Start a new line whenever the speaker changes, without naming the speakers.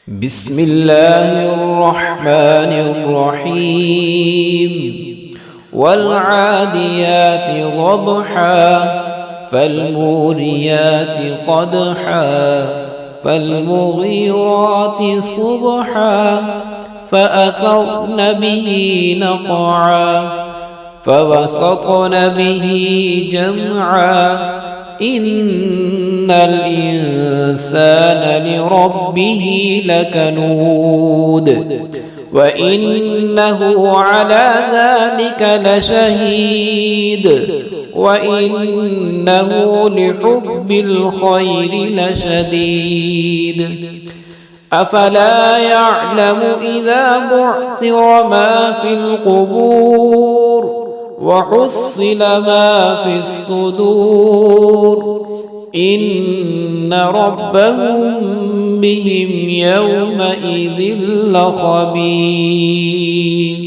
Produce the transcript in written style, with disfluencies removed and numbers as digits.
بسم الله الرحمن الرحيم والعاديات ضبحا فالموريات قدحا فالمغيرات صبحا فأثرن به نقعا فوسطن به جمعا إن الإنسان لربه لكنود وإنه على ذلك لشهيد وإنه لحب الخير لشديد أفلا يعلم إذا بعثر ما في القبور وحصل ما في الصدور إن ربهم بهم يومئذ لخبير.